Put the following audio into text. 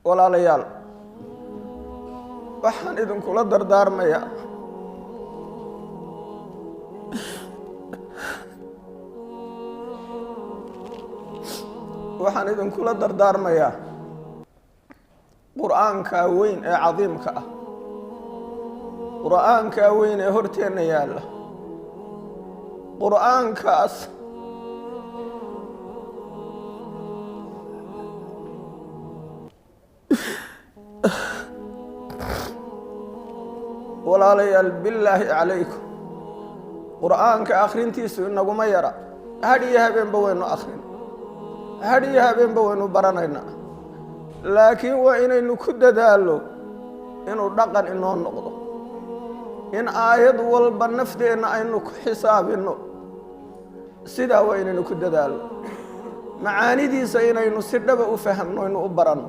walaalayaal waxaan idinkula dardaarmayaa quraanka weyn ee cadiimka ah quraanka weyn ee horteena yaala quraankaas walaalayaal billaahi calaykum quraanka akhrintiisu inaguma yara hadiya habeenba waynu akhrin hadiya habeenba waynu baranaynaa laakiin waa inaynu ku dadaalo inuu dhaqan inoo noqdo in aayad walba nafteena aynu ku xisaabino sidaa waa inaynu ku dadaalo macaanidiisa inaynu si dhaba u fahamno inuu u barano